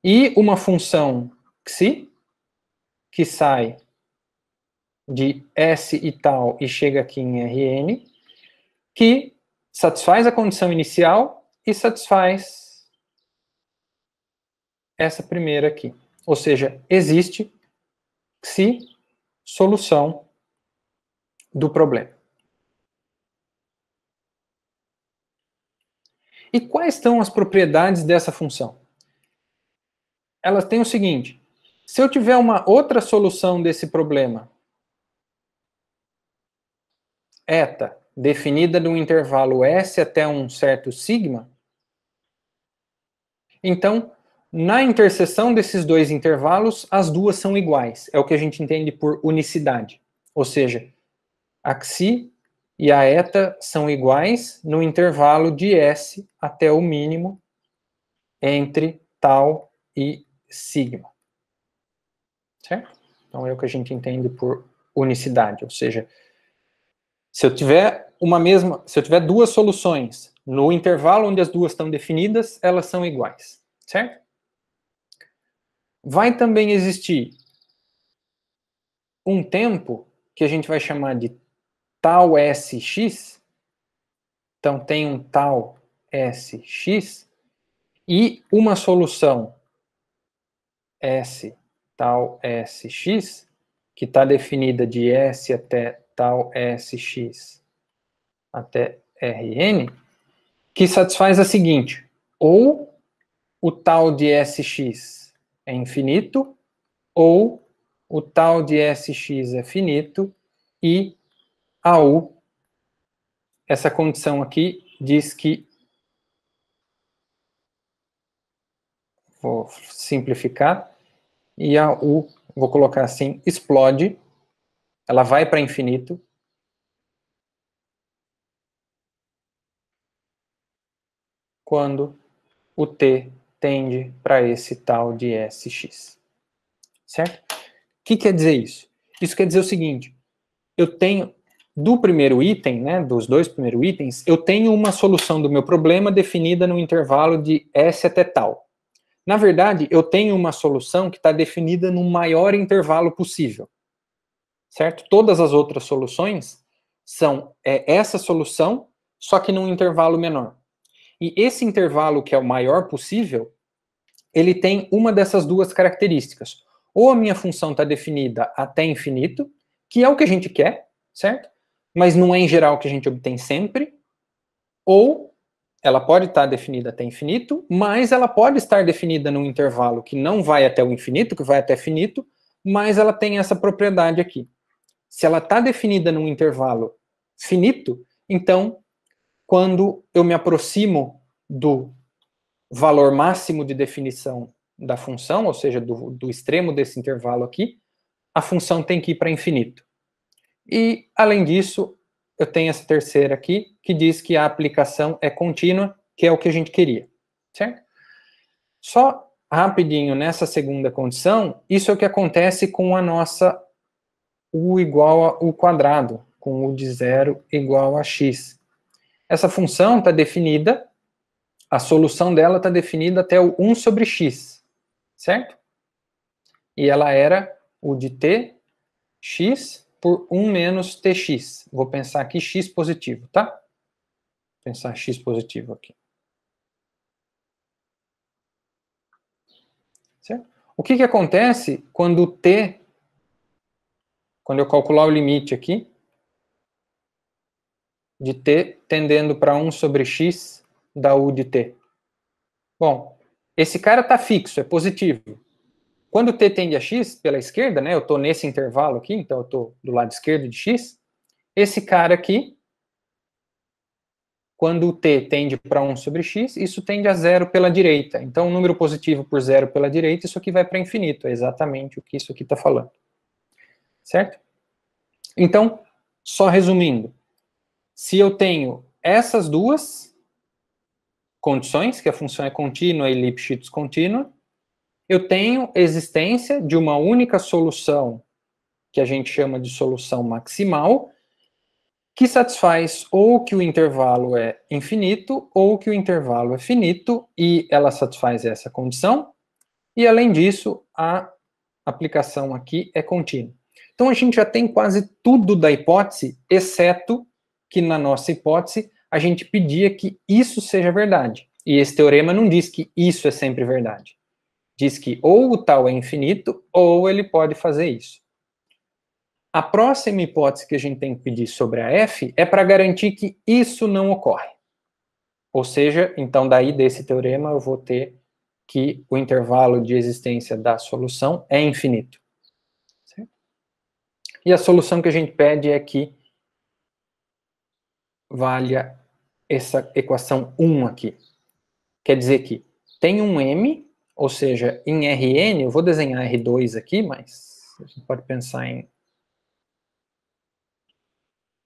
e uma função xi, que sai de S e tal e chega aqui em Rn, que satisfaz a condição inicial e satisfaz essa primeira aqui. Ou seja, existe xi solução do problema. E quais são as propriedades dessa função? Elas têm o seguinte: se eu tiver uma outra solução desse problema, eta, definida no intervalo S até um certo sigma, então, na interseção desses dois intervalos, as duas são iguais. É o que a gente entende por unicidade. Ou seja, a xi e a eta são iguais no intervalo de S até o mínimo entre tal e sigma. Certo? Então é o que a gente entende por unicidade. Ou seja, se eu tiver duas soluções no intervalo onde as duas estão definidas, elas são iguais. Certo? Vai também existir um tempo que a gente vai chamar de tal Sx. Então, tem um tal Sx e uma solução S tal Sx, que está definida de S até tal Sx até Rn, que satisfaz a seguinte: ou o tal de Sx é infinito, ou o tal de Sx é finito, e a U, essa condição aqui, diz que, vou simplificar, e a U, vou colocar assim, explode, ela vai para infinito, quando o T tende para esse tal de Sx. Certo? O que quer dizer isso? Isso quer dizer o seguinte: eu tenho, do primeiro item, né, dos dois primeiros itens, eu tenho uma solução do meu problema definida no intervalo de S até tal. Na verdade, eu tenho uma solução que está definida no maior intervalo possível. Certo? Todas as outras soluções são essa solução, só que num intervalo menor. E esse intervalo, que é o maior possível, ele tem uma dessas duas características. Ou a minha função está definida até infinito, que é o que a gente quer, certo? Mas não é em geral o que a gente obtém sempre. Ou ela pode estar definida até infinito, mas ela pode estar definida num intervalo que não vai até o infinito, que vai até finito, mas ela tem essa propriedade aqui. Se ela está definida num intervalo finito, então, quando eu me aproximo do valor máximo de definição da função, ou seja, do extremo desse intervalo aqui, a função tem que ir para infinito. E, além disso, eu tenho essa terceira aqui, que diz que a aplicação é contínua, que é o que a gente queria. Certo? Só rapidinho, nessa segunda condição, isso é o que acontece com a nossa U igual a U quadrado, com U de 0 igual a x. Essa função está definida, a solução dela está definida até o 1 sobre x, certo? E ela era U de t, x por 1 menos tx. Vou pensar aqui x positivo, tá? Vou pensar x positivo aqui. Certo? O que acontece quando o t, quando eu calcular o limite aqui, de t tendendo para 1 sobre x da U de t? Bom, esse cara está fixo, é positivo. Quando t tende a x pela esquerda, né, eu estou nesse intervalo aqui, então eu estou do lado esquerdo de x, esse cara aqui, quando o t tende para 1 sobre x, isso tende a 0 pela direita. Então, um número positivo por 0 pela direita, isso aqui vai para infinito. É exatamente o que isso aqui está falando. Certo? Então, só resumindo, se eu tenho essas duas condições, que a função é contínua e Lipschitz contínua, eu tenho existência de uma única solução, que a gente chama de solução maximal, que satisfaz ou que o intervalo é infinito ou que o intervalo é finito, e ela satisfaz essa condição, e além disso, a aplicação aqui é contínua. Então a gente já tem quase tudo da hipótese, exceto que na nossa hipótese a gente pedia que isso seja verdade. E esse teorema não diz que isso é sempre verdade. Diz que ou o tal é infinito, ou ele pode fazer isso. A próxima hipótese que a gente tem que pedir sobre a F é para garantir que isso não ocorre. Ou seja, então daí desse teorema eu vou ter que o intervalo de existência da solução é infinito. Certo? E a solução que a gente pede é que valha essa equação 1 aqui. Quer dizer que tem um M, ou seja, em Rn, eu vou desenhar R2 aqui, mas a gente pode pensar em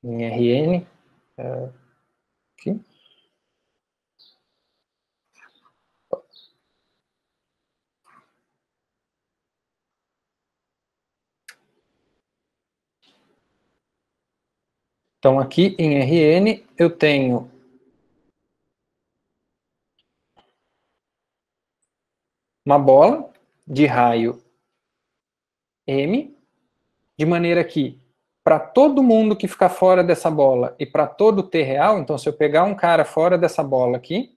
Rn, aqui. Então, aqui em Rn, eu tenho uma bola de raio M, de maneira que, para todo mundo que ficar fora dessa bola e para todo T real, então se eu pegar um cara fora dessa bola aqui,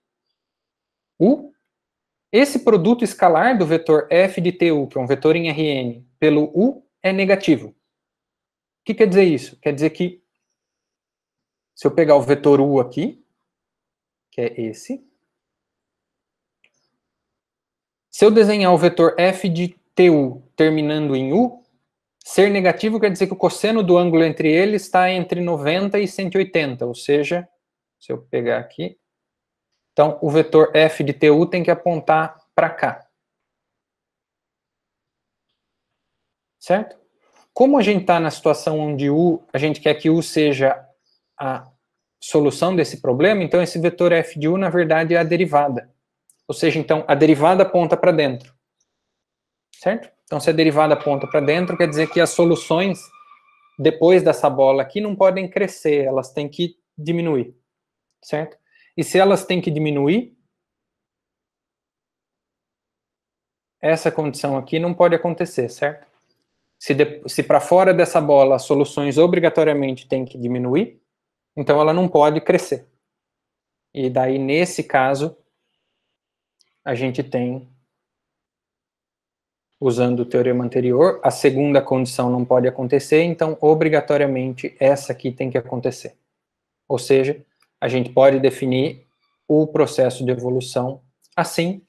esse produto escalar do vetor f de tu, que é um vetor em Rn, pelo u, é negativo. O que quer dizer isso? Quer dizer que, se eu pegar o vetor u aqui, que é esse, se eu desenhar o vetor f de tu terminando em u, ser negativo quer dizer que o cosseno do ângulo entre eles está entre 90 e 180, ou seja, se eu pegar aqui, então o vetor f de tu tem que apontar para cá. Certo? Como a gente está na situação onde a gente quer que u seja a solução desse problema, então esse vetor f de u, na verdade, é a derivada. Ou seja, então, a derivada aponta para dentro. Certo? Então, se a derivada aponta para dentro, quer dizer que as soluções, depois dessa bola aqui, não podem crescer, elas têm que diminuir. Certo? E se elas têm que diminuir, essa condição aqui não pode acontecer, certo? Se para fora dessa bola as soluções obrigatoriamente têm que diminuir, então ela não pode crescer. E daí, nesse caso, a gente tem, usando o teorema anterior, a segunda condição não pode acontecer, então, obrigatoriamente, essa aqui tem que acontecer. Ou seja, a gente pode definir o processo de evolução assim,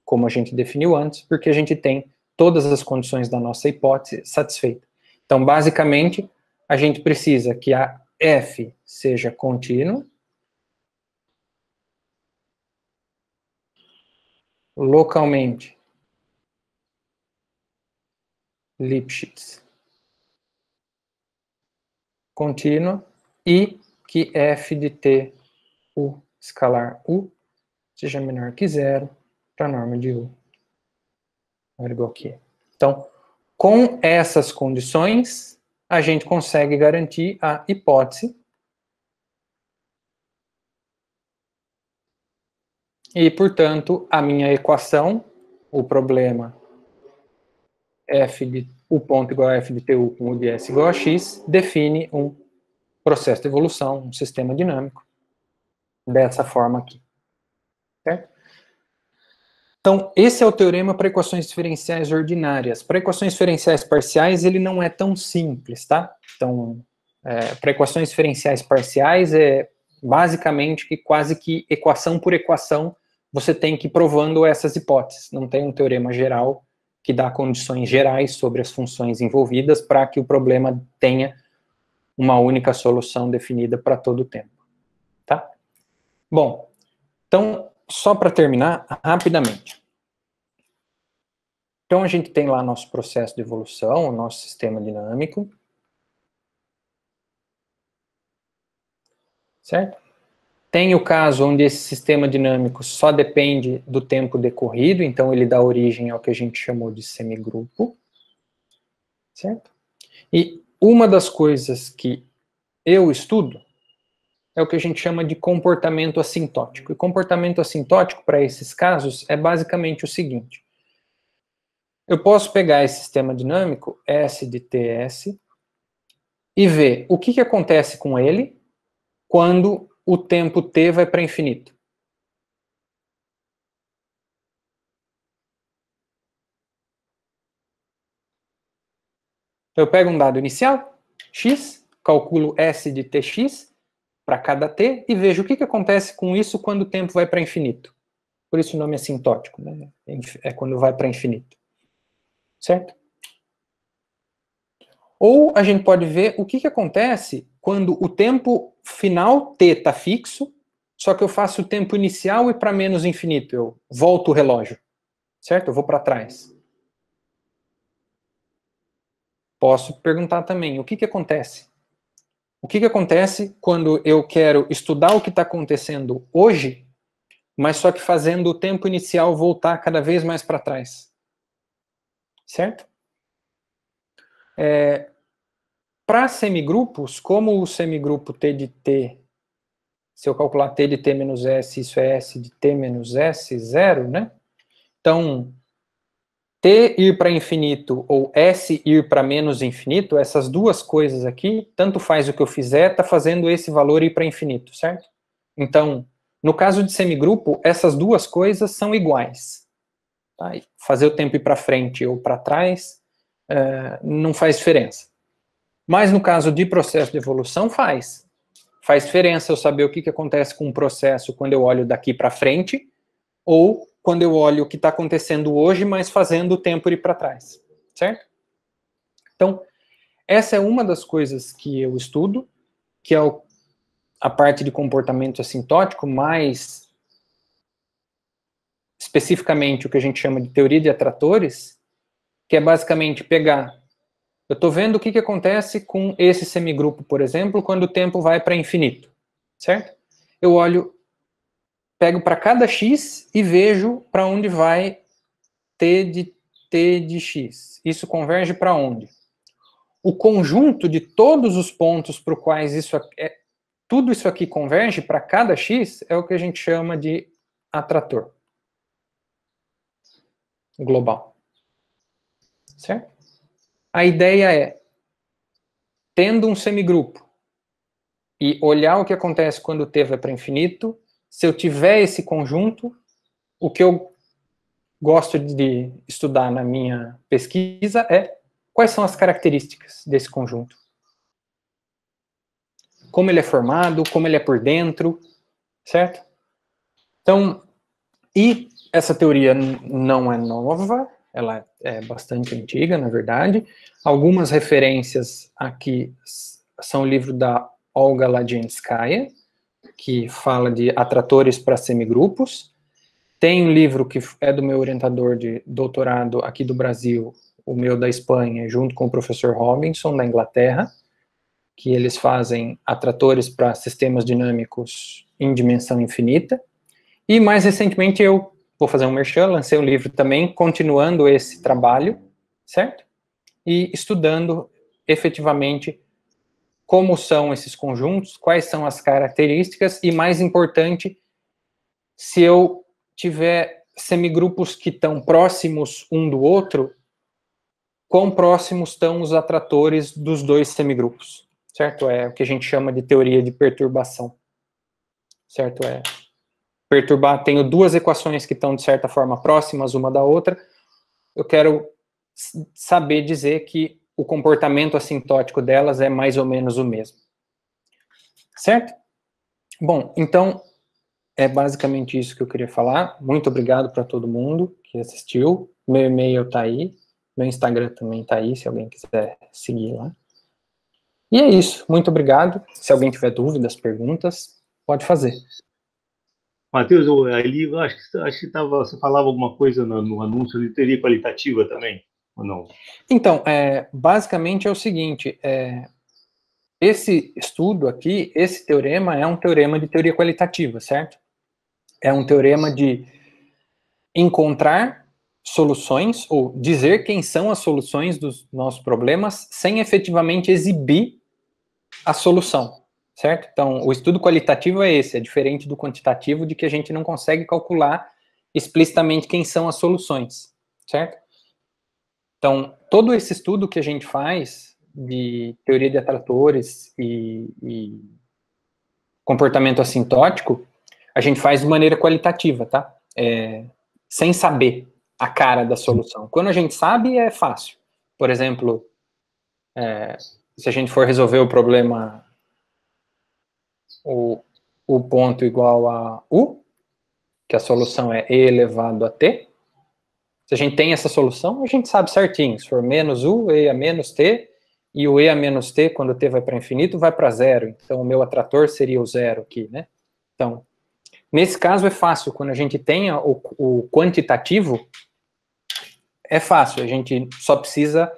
como a gente definiu antes, porque a gente tem todas as condições da nossa hipótese satisfeitas. Então, basicamente, a gente precisa que a f seja contínua, localmente Lipschitz contínua e que f de t u escalar u seja menor que zero para a norma de u maior ou igual que e. Então, com essas condições, a gente consegue garantir a hipótese e, portanto, a minha equação, o problema f de u ponto igual a f de tu com u de s igual a x, define um processo de evolução, um sistema dinâmico, dessa forma aqui. Certo? Então, esse é o teorema para equações diferenciais ordinárias. Para equações diferenciais parciais, ele não é tão simples, tá? Então, para equações diferenciais parciais, é basicamente que quase que equação por equação, você tem que ir provando essas hipóteses. Não tem um teorema geral que dá condições gerais sobre as funções envolvidas para que o problema tenha uma única solução definida para todo o tempo. Tá? Bom, então, só para terminar, rapidamente. Então, a gente tem lá nosso processo de evolução, o nosso sistema dinâmico. Certo? Tem o caso onde esse sistema dinâmico só depende do tempo decorrido, então ele dá origem ao que a gente chamou de semigrupo. Certo? E uma das coisas que eu estudo é o que a gente chama de comportamento assintótico. E comportamento assintótico, para esses casos, é basicamente o seguinte. Eu posso pegar esse sistema dinâmico, S de TS, e ver o que acontece com ele quando o tempo t vai para infinito. Eu pego um dado inicial, x, calculo S de tx para cada t e vejo o que acontece com isso quando o tempo vai para infinito. Por isso o nome é assintótico, né? É quando vai para infinito. Certo? Ou a gente pode ver o que acontece quando o tempo final t está fixo, só que eu faço o tempo inicial e para menos infinito. Eu volto o relógio. Certo? Eu vou para trás. Posso perguntar também, o que acontece? O que acontece quando eu quero estudar o que está acontecendo hoje, mas só que fazendo o tempo inicial voltar cada vez mais para trás? Certo? Para semigrupos, como o semigrupo T de T, se eu calcular T de T menos S, isso é S de T menos S, zero, né? Então, T ir para infinito ou S ir para menos infinito, essas duas coisas aqui, tanto faz o que eu fizer, está fazendo esse valor ir para infinito, certo? Então, no caso de semigrupo, essas duas coisas são iguais. Tá? Fazer o tempo ir para frente ou para trás não faz diferença. Mas no caso de processo de evolução, faz. Faz diferença eu saber o que acontece com um processo quando eu olho daqui para frente ou quando eu olho o que está acontecendo hoje, mas fazendo o tempo ir para trás, certo? Então, essa é uma das coisas que eu estudo, que é a parte de comportamento assintótico, mais especificamente o que a gente chama de teoria de atratores, que é basicamente pegar, eu estou vendo o que acontece com esse semigrupo, por exemplo, quando o tempo vai para infinito, certo? Eu olho, pego para cada x e vejo para onde vai t de x. Isso converge para onde? O conjunto de todos os pontos para os quais tudo isso aqui converge para cada x é o que a gente chama de atrator global. Certo? A ideia é, tendo um semigrupo e olhar o que acontece quando o t vai para infinito, se eu tiver esse conjunto, o que eu gosto de estudar na minha pesquisa é quais são as características desse conjunto. Como ele é formado, como ele é por dentro, certo? Então, e essa teoria não é nova, ela é bastante antiga, na verdade. Algumas referências aqui são o livro da Olga Ladzinskaya, que fala de atratores para semigrupos. Tem um livro que é do meu orientador de doutorado aqui do Brasil, o meu da Espanha, junto com o professor Robinson, da Inglaterra, que eles fazem atratores para sistemas dinâmicos em dimensão infinita. E mais recentemente eu vou fazer um merchan, lancei um livro também, continuando esse trabalho, certo? E estudando efetivamente como são esses conjuntos, quais são as características e, mais importante, se eu tiver semigrupos que estão próximos um do outro, quão próximos estão os atratores dos dois semigrupos, certo? É o que a gente chama de teoria de perturbação, certo? Tenho duas equações que estão, de certa forma, próximas uma da outra, eu quero saber dizer que o comportamento assintótico delas é mais ou menos o mesmo. Certo? Bom, então, é basicamente isso que eu queria falar. Muito obrigado para todo mundo que assistiu. Meu e-mail está aí, meu Instagram também está aí, se alguém quiser seguir lá. E é isso, muito obrigado. Se alguém tiver dúvidas, perguntas, pode fazer. Matheus, ali eu acho que você falava alguma coisa no anúncio de teoria qualitativa também, ou não? Então, basicamente é o seguinte, esse estudo aqui, esse teorema é um teorema de teoria qualitativa, certo? É um teorema de encontrar soluções, ou dizer quem são as soluções dos nossos problemas, sem efetivamente exibir a solução, certo? Então, o estudo qualitativo é esse, é diferente do quantitativo, de que a gente não consegue calcular explicitamente quem são as soluções, certo? Então, todo esse estudo que a gente faz de teoria de atratores e comportamento assintótico, a gente faz de maneira qualitativa, tá? Sem saber a cara da solução. Quando a gente sabe, é fácil. Por exemplo, se a gente for resolver o problema, o ponto igual a u, que a solução é e elevado a t, se a gente tem essa solução, a gente sabe certinho. Se for menos u, e a menos t, e o e a menos t, quando o t vai para infinito, vai para zero. Então, o meu atrator seria o zero aqui, né? Então, nesse caso é fácil. Quando a gente tem o quantitativo, é fácil. A gente só precisa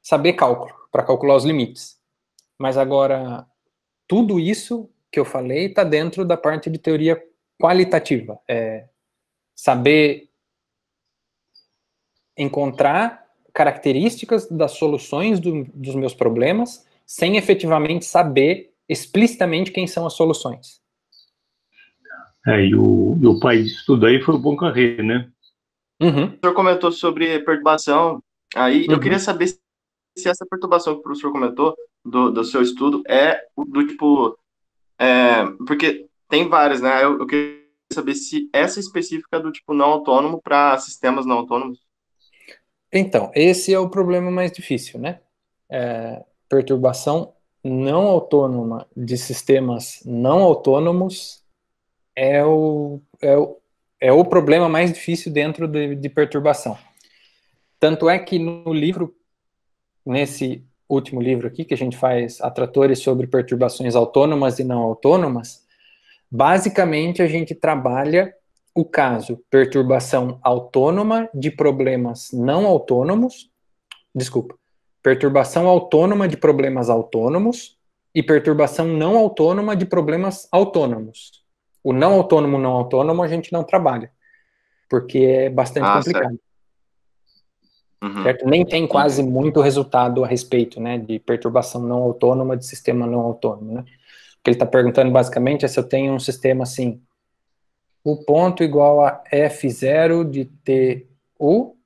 saber cálculo, para calcular os limites. Mas agora, tudo isso que eu falei está dentro da parte de teoria qualitativa. Saber encontrar características das soluções dos meus problemas, sem efetivamente saber explicitamente quem são as soluções. E o pai disso tudo aí foi o Poincaré, né? Uhum. O professor comentou sobre perturbação, aí eu queria saber se essa perturbação que o professor comentou do seu estudo é do tipo... porque tem várias, né? Eu queria saber se essa específica é do tipo não autônomo para sistemas não autônomos. Então, esse é o problema mais difícil, né? Perturbação não autônoma de sistemas não autônomos é o problema mais difícil dentro de perturbação. Tanto é que no livro, nesse último livro aqui, que a gente faz atratores sobre perturbações autônomas e não autônomas, basicamente a gente trabalha o caso perturbação autônoma de problemas não autônomos, perturbação autônoma de problemas autônomos e perturbação não autônoma de problemas autônomos. O não autônomo a gente não trabalha, porque é bastante complicado. Certo. Uhum. Certo? Nem tem quase muito resultado a respeito, né, de perturbação não autônoma de sistema não autônomo, né? O que ele está perguntando basicamente é se eu tenho um sistema assim, o ponto igual a f0 de tu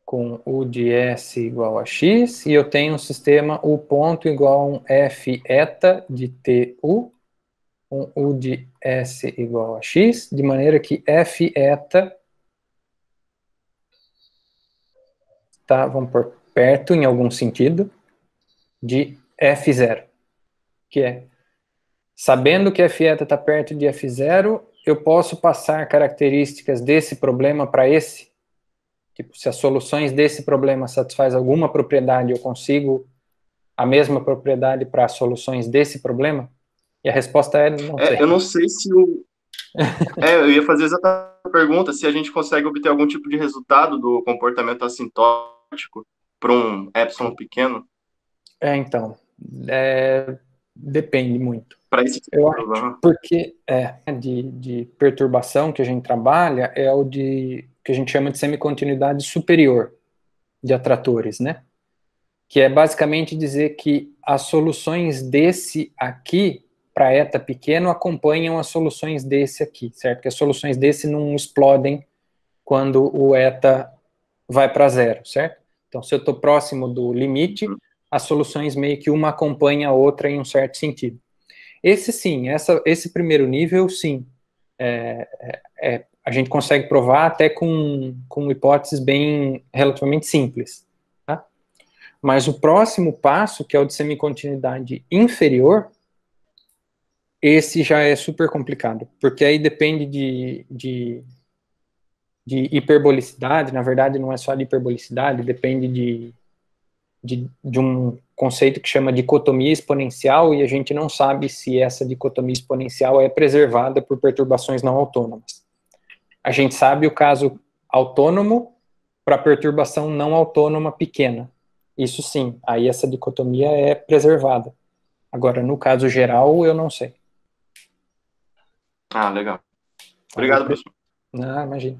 com u de s igual a x, e eu tenho um sistema u ponto igual a um f eta de tu com u de s igual a x, de maneira que f eta tá, vamos por perto em algum sentido de f0, que é, sabendo que f eta está perto de f0, eu posso passar características desse problema para esse. Tipo, se as soluções desse problema satisfazem alguma propriedade, eu consigo a mesma propriedade para as soluções desse problema? E a resposta é não sei. Eu não sei se o... eu ia fazer exatamente a pergunta, se a gente consegue obter algum tipo de resultado do comportamento assintótico para um epsilon pequeno. Então, depende muito. Para esse tipo eu acho, porque de perturbação que a gente trabalha é o de que a gente chama de semicontinuidade superior de atratores, né? Que é basicamente dizer que as soluções desse aqui para eta pequeno acompanham as soluções desse aqui, certo? Que as soluções desse não explodem quando o eta vai para zero, certo? Então, se eu estou próximo do limite, as soluções meio que uma acompanha a outra em um certo sentido. Esse sim, esse primeiro nível, sim, a gente consegue provar até com hipóteses bem relativamente simples. Tá? Mas o próximo passo, que é o de semicontinuidade inferior, esse já é super complicado, porque aí depende de hiperbolicidade, na verdade não é só de hiperbolicidade, depende de um conceito que chama dicotomia exponencial, e a gente não sabe se essa dicotomia exponencial é preservada por perturbações não autônomas. A gente sabe o caso autônomo para perturbação não autônoma pequena. Isso sim, aí essa dicotomia é preservada. Agora, no caso geral, eu não sei. Legal. Obrigado, professor. Imagina.